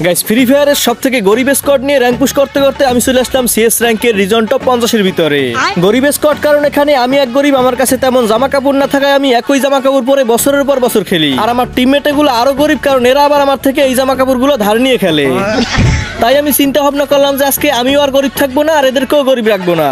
Guys free ফায়ারের সবথেকে গরিব স্কোয়াড নিয়ে র্যাঙ্ক পুশ করতে করতে আমি চলে আসলাম সিএস র্যাঙ্কের রিজন টপ 50 এর ভিতরে। গরিব স্কোয়াড কারণ এখানে আমি এক গরিব, আমার কাছে তেমন জামা কাপড় না থাকায় আমি একই জামা কাপড় পরে বছরের পর বছর খেলি। আর আমার টিমমেট গুলো আরো গরিব কারণ এরা আবার আমার থেকে এই জামা কাপড় গুলো ধার নিয়ে খেলে। তাই আমি চিন্তা ভাবনা করলাম যে আজকে আমিও আর গরিব থাকবো না আর এদেরকেও গরিব রাখবো না।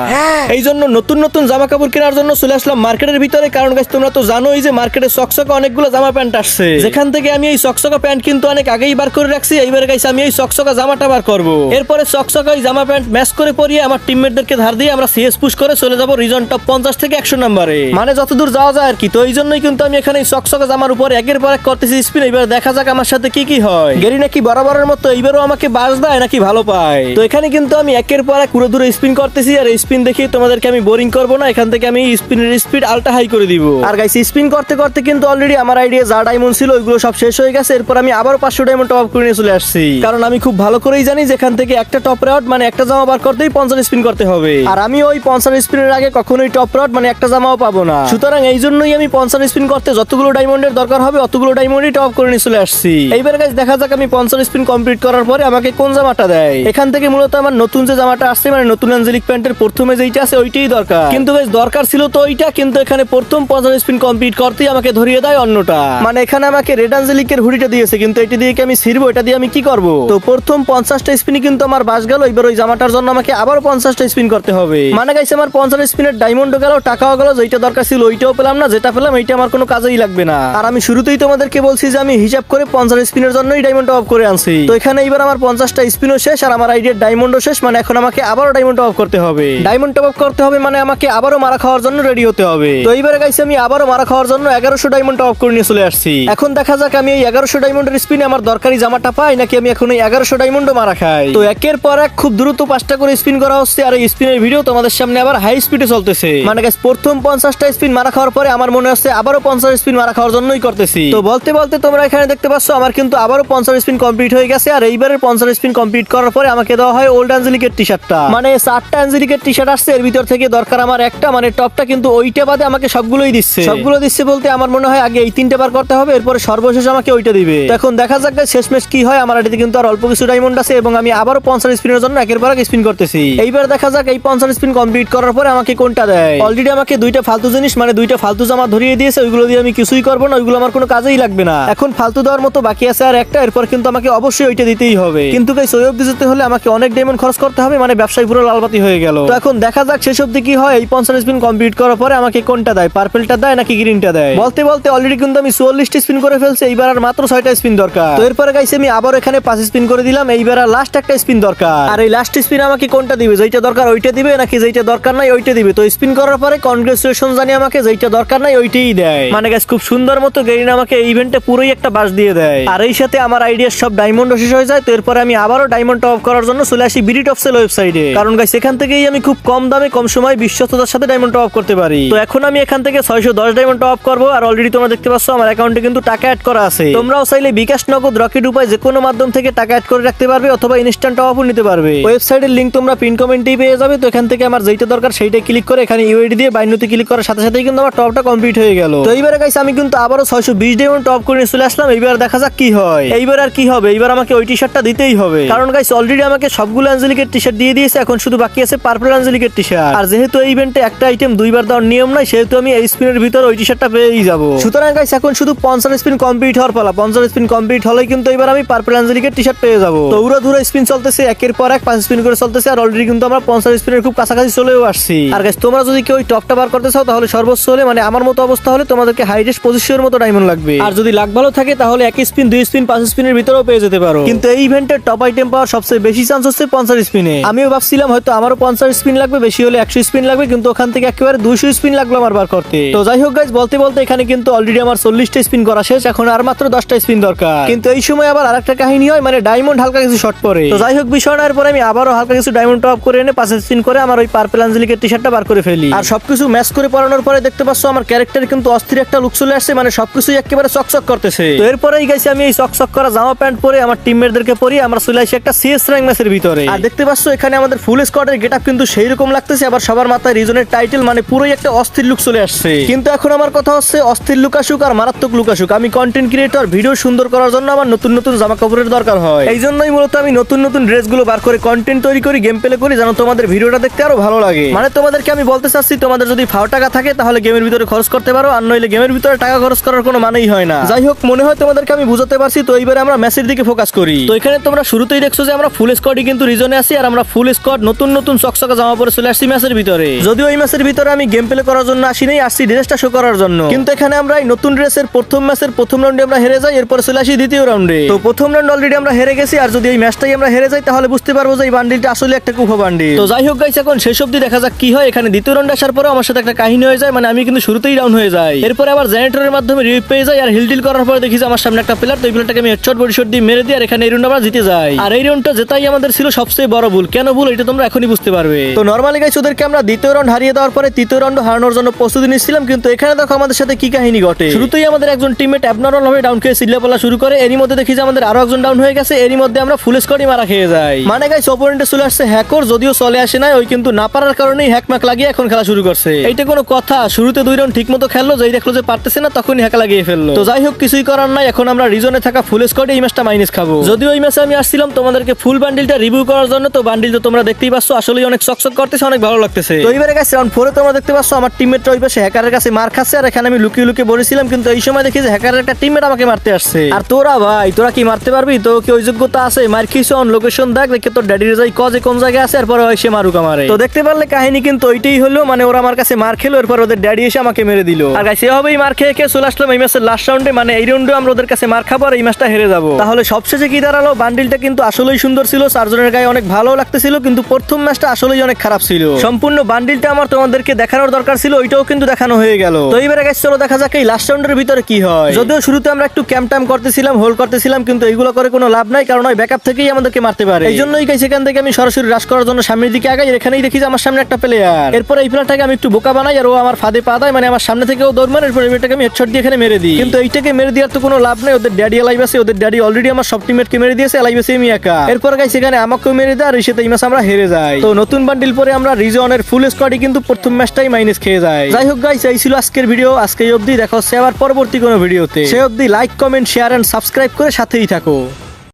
এই জন্য নতুন নতুন জামা কাপড় কেনার জন্য চলে আসলাম মার্কেটের ভিতরে। কারণ গাইস তোমরা তো জানোই যে মার্কেটে চকচকা অনেকগুলো জামা প্যান্ট আসছে, যেখান থেকে আমি এই চকচকা প্যান্ট কিন্তু অনেক আগেই বার করে রাখছি। এইবার গাইস আমি এই চকচকা জামাটা বার করবো, এরপরে চকচকা এই জামা প্যান্ট ম্যাচ করে পরিয়ে আমার টিমমেটদেরকে ধার দিয়ে আমরা সিএস পুশ করে চলে যাবো রিজন টপ 50 থেকে 100 নম্বরে, মানে যতদূর যাওয়া যায় আর কি। তো এই জন্যই কিন্তু আমি এখানে এই চকচকা জামার উপর একের পর এক করতেছি স্পিন। এবার দেখা যাক আমার সাথে কি কি হয়। গেরি নাকি বরাবরের মতো এইবারও আমাকে বাস দেয় নাকি ভালো পায়। তো এখানে কিন্তু আমি একের পর এক পুরো দূরে স্পিন করতেছি, আর এই স্পিন দেখে তোমাদেরকে আমি বোরিং করবো না। এখান থেকে আমি স্পিনের স্পিড আলটা হাই করে দিব। আর গাইস স্পিন করতে করতে কিন্তু অলরেডি আমার আইডিয়া যা ডায়মন্ড ছিল ওইগুলো সব শেষ হয়ে গেছে। এরপর আমি আবার 500 ডায়মন্ড টপ আপ করে নিয়ে চলে আসছি, কারণ আমি খুব ভালো করেই জানি যেখান থেকে একটা টপ রাউট মানে একটা জামা বার করতেই 50 স্পিন করতে হবে। আর আমি ওই 50 স্পিনের আগে কখনোই টপ রাউট মানে একটা জামাও পাবো না। সুতরাং এই জন্যই আমি 50 স্পিন করতে যতগুলো ডায়মন্ডের দরকার হবে অতগুলো ডায়মন্ডই টপ করে নিয়ে চলে আসছি। এইবার গাইস দেখা যাক আমি 50 স্পিন কমপ্লিট করার পরে আমাকে কোন জামাটা দেয়। এখান থেকে মূলত আমার নতুন যে জামাটা আসছে মানে নতুন অ্যাঞ্জেলিক প্যান্টের প্রথমে যেইটা আছে ওইটাই দরকার, কিন্তু গাইস দরকার ছিল তো ওইটা, কিন্তু এখানে প্রথম 50 স্পিন কমপ্লিট করতেই আমাকে ধরিয়ে দেয় অন্যটা। মানে এখানে আমাকে রেড অ্যাঞ্জেলিকের হুডিটা দিয়েছে, কিন্তু এটা দিয়ে কি আমি ছিড়বো? এটা দিয়ে আমি কি করব? তো প্রথম 50টা স্পিনই কিন্তু আমার বাস গেল। এবার ওই জামাটার জন্য আমাকে আবার 50টা স্পিন করতে হবে। মানে গাইস আমার 50 স্পিনের ডায়মন্ডও গেল, টাকাও গেল, যেটা দরকার ছিল ওইটাও পেলাম না, যেটা পেলাম এইটা আমার কোনো কাজেই লাগবে না। আর আমি শুরুতেই তোমাদেরকে বলছি যে আমি হিসাব করে 50 স্পিনের জন্যই ডায়মন্ড টপ করে আনছি। তো এখানে এবার আমার 50টা স্পিনও শেষ আর আমার আইডিয়ার ডায়মন্ডও শেষ। মানে এখন আমাকে আবারও ডায়মন্ড টপ করতে হবে। ডায়মন্ড টপ করতে হবে মানে আমাকে আবারও মারা খাওয়ার জন্য রেডি হতে হবে। তো এইবারে গাইস আমি আবারও মারা খাওয়ার জন্য 1100 ডায়মন্ড টপ করে নিয়ে চলে আসছি। এখন দেখা যাক আমি এই 1100 ডায়মন্ডের স্পিনে আমার দরকারি জামাটা পাই নাকি আমি এখন এই 1100 ডায়মন্ডও মারা খাই। তো একের পর এক খুব দ্রুত 5টা করে স্পিন করা হচ্ছে, আর এই স্পিনের ভিডিও তোমাদের সামনে আবার হাই স্পিডে চলতেছে। মানে গাইস প্রথম 50টা স্পিন মারা খাওয়ার পরে আমার মনে হচ্ছে আবারও 50 স্পিন মারা খাওয়ার জন্যই করতেছি। তো বলতে বলতে তোমরা এখানে দেখতে পাচ্ছ আমার কিন্তু আবারও 50 স্পিন কমপ্লিট হয়ে গেছে। আর এইবারের 50 স্পিন কমপ্লিট করার পরে আমাকে দেওয়া হয় ওল্ড অ্যাঞ্জেলিকের টি-শার্টটা। মানে 4টা অ্যাঞ্জেলিকের টি-শার্ট আসছে, এর ভিতর থেকে দরকার আমার একটা, মানে টপটা, কিন্তু ওইটা বাদে আমাকে সবগুলোই দিচ্ছে। সবগুলো দিচ্ছে বলতে আমার মনে হয় আগে এই 3টে বার করতে হবে, এরপরে সর্বশেষ আমাকে ওইটা দিবে। তো এখন দেখা যাক শেষমেশ কি হয়। আমার এটাতে কিন্তু আর অল্প কিছু ডায়মন্ড আছে এবং আমি আবারও 50 স্পিনের জন্য একের পর এক স্পিন করতেছি। এইবার দেখা যাক এই 50 স্পিন কমপ্লিট করার পরে আমাকে কোনটা দেয়। অলরেডি আমাকে দুইটা ফালতু জিনিস মানে দুইটা ফালতু জামা ধরিয়ে দিয়েছে, ওইগুলো দিয়ে আমি কিছুই করবো না, ওইগুলো আমার কোনো কাজেই লাগবে না। এখন ফালতু দেওয়ার মতো বাকি আছে আর একটা, এরপর কিন্তু আমাকে অবশ্যই ওইটা দিতেই হবে। কিন্তু গাইস ওই অবধি যেতে হলে আমাকে অনেক ডায়মন্ড খরচ করতে হবে, মানে ব্যবসায় পুরো লালবাতি হয়ে গেল। তো এখন দেখা যাক শেষ অবধি কি হয়। এই 50 স্পিন কমপ্লিট করার পরে আমাকে কোনটা দেয়, পার্পলটা দেয় নাকি গ্রিনটা দেয়। বলতে বলতে অলরেডি কিন্তু আমি 44টা স্পিন করে ফেলছি, এইবার আর মাত্র 6টা স্পিন দরকার। তো এরপরে গাইস আমি আবার এখানে 5 স্পিন করে দিলাম, এইবার আর লাস্ট একটা স্পিন দরকার। আর এই লাস্ট স্পিন আমাকে কোনটা দিবে, যেটা দরকার ওইটা দিবে নাকি যেটা দরকার নাই ওইটা দিবে। তো স্পিন করার পরে কনগ্রেচুলেশন জানি আমাকে যেটা দরকার নাই ওইটাই দেয়। মানে গাইস খুব সুন্দর মতো গেরিনা আমাকে এই ইভেন্টে পুরোই একটা বাস দিয়ে দেয়। আর এই সাথে আমার আইডিয়ার সব ডায়মন্ড শেষ হয়ে যায়। তো এরপরে আমি আবারও ডায়মন্ড টপ করার জন্য চলে আসি বিডি টপ সেল ওয়েবসাইটে, কারণ গাইস এখান থেকেই আমি খুব কম দামে কম সময় বিশ্বস্ততার সাথে ডায়মন্ড টপ করতে পারি। তো এখন আমি এখান থেকে 610 ডায়মন্ড টপ করবো। আর অলরেডি তোমরা দেখতে পাচ্ছ আমার অ্যাকাউন্টে কিন্তু টাকা অ্যাড করা আছে। তোমরাও চাইলে বিকাশ, নগদ, রকেট উপায় যে কোনো মাধ্যম থেকে টাকা অ্যাড করে রাখতে পারবে অথবা ইনস্ট্যান্ট টপ আপও নিতে পারবে। ওয়েবসাইটের লিংক তোমরা পিন কমেন্টেই পেয়ে যাবে। তো এখান থেকে আমার যেটা দরকার সেইটা ক্লিক করে এখানে ইউআইডি দিয়ে বাইন্যতে ক্লিক করার সাথে সাথেই কিন্তু আমার টপটা কমপ্লিট হয়ে গেল। তো এইবারে গাইস আমি কিন্তু আবারও 620 ডায়মন্ড টপ করে চলে আসলাম। এইবার দেখা যাক কি হয়। এইবার আর কি হবে, এইবার আমাকে ওই টি-শার্টটা দিতেই হবে, কারণ গাইস অলরেডি আমাকে সবগুলো অ্যাঞ্জেলিকের টি-শার্ট দিয়ে দিয়েছে। এখন শুধু বাকি আছে পার্পল অ্যাঞ্জেলিকের টি-শার্ট। আর যেহেতু এই ইভেন্টে একটা আইটেম দুইবার দেওয়ার নিয়ম নাই, সেহেতু আমি এই স্পিনের ভিতর ওই টি-শার্টটা পেয়েই যাব। সুতরাং গাইস এখন শুধু 50 স্পিন কমপ্লিট হওয়ার পালা। 50 স্পিন কমপ্লিট হলেই কিন্তু এবার আমি পার্পল অ্যাঞ্জেলিকের টি-শার্ট পেয়ে যাব। তো উড়া ধুরা স্পিন চলতেছে, একের পর এক 5 স্পিন করে চলতেছে। আর অলরেডি কিন্তু আমরা 50 স্পিনের খুব কাছাকাছি চলেও আসছি। আর গাইস তোমরা যদি কেউ টপটা বার করতে চাও তাহলে সর্বোচ্চ হলে মানে আমার মতো অবস্থা হলে তোমাদেরকে হাইডেস্ট 2500 মতো ডায়মন্ড লাগবে। আর যদি লাক ভালো থাকে তাহলে 1 স্পিন 2 স্পিন 5 স্পিনের ভিতরেও পেয়ে যেতে পারো। কিন্তু এই ইভেন্টের টপ আইটেম পাওয়ার সবচেয়ে বেশি চান্স হচ্ছে 50 স্পিনে। আমিও ভাবছিলাম হয়তো আমারও 50 স্পিন লাগবে, বেশি হলে 100 স্পিন লাগবে, কিন্তু ওখান থেকে একেবারে 200 স্পিন লাগলো আমার বার করতে। তো যাই হোক গাইস বলতে বলতে এখানে কিন্তু অলরেডি আমার 40টা স্পিন করা শেষ, এখন আর মাত্র 10টা স্পিন দরকার। কিন্তু এই সময় আবার আরেকটা কাহিনী হয়, মানে ডায়মন্ড হালকা কিছু শর্ট পড়ে। তো যাই হোক বিষয় নেওয়ার পরে আমি আবারও হালকা কিছু ডায়মন্ড টপ করে এনে 5 স্পিন করে আমার ওই পার্পল অ্যাঞ্জেলিকের টি-শার্টটা বার করে ফেলি। আর সবকিছু ম্যাচ করে পরানোর পরে দেখতে পাচ্ছ আমার ক্যারেক্টার কিন্তু অস্থির একটা লুক চলে আসছে, মানে সবকিছু একেবারে চকচক করতেছে। তো এরপরেই গাইছি আমি এই চকচক করা জামা প্যান্ট পরে আমার টিমমেটদেরকে পরিয়ে আমরা চলে গাইস একটা সিএস র্যাঙ্ক ম্যাচের ভিতরে। আর দেখতে পাচ্ছ এখানে আমাদের ফুল স্কোয়াডের গেটআপ কিন্তু সেই রকম লাগতেছে, আবার সবার মাথায় রিজনের টাইটেল, মানে পুরোই একটা অস্থির লুক চলে আসছে। কিন্তু এখন আমার কথা হচ্ছে অস্থির লুক আসুক আর মারাত্মক লুক আসুক, আমি কন্টেন্ট ক্রিয়েটর, ভিডিও সুন্দর করার জন্য আমার নতুন নতুন জামা কাপড়ের দরকার হয়। এই জন্যই মূলত আমি নতুন নতুন ড্রেসগুলো বার করে কন্টেন্ট তৈরি করি, গেম প্লে করি, যেন তোমাদের ভিডিওটা দেখতে আরো ভালো লাগে। মানে তোমাদেরকে আমি বলতে চাচ্ছি, তোমাদের যদি ফাও টাকা থাকে তাহলে গেমের ভিতরে খরচ করতে পারো, আর নইলে গেমের ভিতরে টাকা খরচ করার কোনো মানেই হয় না। যাই হোক, মনে হয় তোমাদেরকে আমি বুঝাতে পারছি। তো এইবারে আমরা ম্যাচের দিকে ফোকাস করি। তো এখানে তোমরা শুরুতেই দেখছো যে আমরা ফুল স্কোয়াডই কিন্তু রিজনে আছি, আর আমরা ফুল স্কোয়াড নতুন নতুন চকচকা জামা পরে চলে আসছি ম্যাচের ভিতরে। যদিও এই ম্যাচের ভিতরে আমি গেম প্লে করার জন্য আসি নাই, আসছি ড্রেসটা শো করার জন্য। কিন্তু এখানে আমরা এই নতুন ড্রেসের প্রথম ম্যাচের প্রথম রাউন্ডে আমরা হেরে যাই, এরপর চলে আসি দ্বিতীয় রাউন্ডে। তো প্রথম রাউন্ড অলরেডি আমরা হেরে গেছি, আর যদি এই ম্যাচটাই আমরা হেরে যাই তাহলে বুঝতে পারবো যে এই বান্ডিলটা আসলে একটা কুফা বান্ডিল। তো যাই হোক গাইস, এখন শেষ অবধি দেখা যাক কি হয়। এখানে দ্বিতীয় রাউন্ডে আসার পরে আমার সাথে একটা কাহিনী হয়ে যায়, মানে আমি কিন্তু শুরুতেই ডাউন হয়ে যাই। এরপরে আবার জেনারেটরের মাধ্যমে রিভিভ পেয়ে যাই, আর হিল টিল করার পরে দেখি যে আমার সামনে একটা প্লেয়ার, তো এই প্লেয়ারটাকে আমি হেডশট বডি শট দিয়ে মেরে দিই, আর এখানে এই রাউন্ড আমরা জিতে যাই। আর এই রাউন্ডটা জেতাই আমাদের ছিল সবচেয়ে বড় ভুল। কেন ভুল এটা তোমরা এখনই বুঝতে পারবে। তো নরমালি গাইস ওদেরকে আমরা দ্বিতীয় রাউন্ড হারিয়ে দেওয়ার পরে তৃতীয় রাউন্ড হারানোর জন্য প্রস্তুতি নিচ্ছিলাম, কিন্তু এখানে দেখো আমাদের সাথে কি কাহিনী ঘটে। শুরুতেই আমাদের একজন টিমমেট অ্যাবনর্মাল ভাবে ডাউন খেয়ে চিল্লাপাল্লা শুরু করে, এরই মধ্যে দেখি যে আমাদের আরো একজন ডাউন হয়ে গেছে, এরই মধ্যে আমরা ফুল স্কোয়াডই মারা খেয়ে যাই। মানে গাইস অপোনেন্টে চলে আসছে হ্যাকর, যদিও চলে আসে না, ওই কিন্তু না পারার কারণেই হ্যাকম্যাক লাগিয়ে এখন খেলা শুরু করছে। এইটা কোনো কথা? শুরুতে 2 রাউন্ড ঠিক মতো খেললো, যেই দেখলো যে পারতেছে না তখনই হ্যাক লাগিয়ে ফেললো। তো যাই হোক, কিছুই করার নাই, এখন আমরা রিজনে থাকা ফুল স্কোয়াডে এই ম্যাচটা মাইনাস খাবো। যদিও এই ম্যাচে আমি আসছিলাম তোমাদেরকে ফুল বান্ডিলটা রিভিউ করার জন্য, তো বান্ডিল তো তোমরা দেখতেই পাচ্ছ আসলেই অনেক চকচক করতেছে, অনেক ভালো লাগতেছে। তো এইবারে গাইস রাউন্ড 4 এ তোমরা দেখতে পাচ্ছ আমার টিমমেটটা ওই পাশে হ্যাকারের কাছে মার খাচ্ছে, আর এখানে আমি লুকিয়ে লুকিয়ে বলেছিলাম, কিন্তু এই সময় দেখি যে হ্যাকারের একটা টিমমেট আমাকে মারতে আসছে। আর তোরা ভাই, তোরা কি মারতে পারবি? তো কি ওই যোগ্যতা আছে? মার খেয়েছ, অন লোকেশন দেখ, দেখে তোর ড্যাডির যাই কজে কোন জায়গায় আছে, এরপর সে মারুক আমারে। তো দেখতে পারলে কাহিনী কিন্তু ওইটাই হলো, মানে ওরা আমার কাছে মার খেলো, এরপর ওদের ড্যাডি এসে আমাকে মেরে দিল। আর গাইস এভাবেই মার খেয়ে খেয়ে চলে আসলাম এই ম্যাচের লাস্ট রাউন্ডে, মানে এই রাউন্ডে আমরা ওদের কাছে মার খাবো আর এই ম্যাচটা হেরে যাবো। তাহলে সবশেষে কি দাঁড়ালো? বান্ডিলটা কিন্তু আসলেই সুন্দর ছিল, চারজনের গায়ে অনেক ভালো লাগতেছিল, কিন্তু প্রথম ম্যাচটা আসলেই অনেক খারাপ ছিল। সম্পূর্ণ বান্ডিলটা আমার তোমাদেরকে দেখানোর দরকার ছিল, ওইটাও কিন্তু দেখানো হয়ে গেল। তো এইবারে গাইস চলো দেখা যাক এই লাস্ট রাউন্ডের ভিতরে কি হয়। যদিও শুরুতে আমরা একটু ক্যাম্প টাইম করতেছিলাম, হোল্ড করতেছিলাম, কিন্তু এইগুলো করে কোনো লাভ নাই, কারণ ওই ব্যাকআপ থেকেই আমাদেরকে মারতে পারে। এই জন্যই গাইস এখান থেকে আমি সরাসরি রাশ করার জন্য সামনের দিকে আগাই। এখানেই দেখি যে আমার সামনে একটা প্লেয়ার, এরপর এই প্লেয়ারটাকে আমি একটু বোকা বানাই, আর ও আমার ফাঁদে পা দেয়, মানে আমার সামনে থেকেও দৌড় মারে, এরপর এটাকে আমি হেডশট দিয়ে এখানে মেরে দিই। কিন্তু এইটাকে মেরে দেওয়ার তো কোনো লাভ নেই, ওদের ড্যাডি এলাইভ আছে, ওদের ড্যাডি অলরেডি আমার সব টিমমেটকে মেরে দিয়েছে, এলাইভ আছে আমি একা। এরপর গাইস এখানে আমাকেও মেরে দেয়, আর এই সাথে এই ম্যাচ আমরা হেরে যাই। তো নতুন বান্ডিল পরে আমরা রিজনের ফুল স্কোয়াডই কিন্তু প্রথম ম্যাচটাই মাইনাস খেয়ে যায়। যাই হোক গাইস, এই ছিল আজকের ভিডিও। আজকে অবধি দেখা হচ্ছে আবার পরবর্তী কোনো ভিডিওতে। সে অবধি like, comment, share and subscribe করে সাথেই থাকো।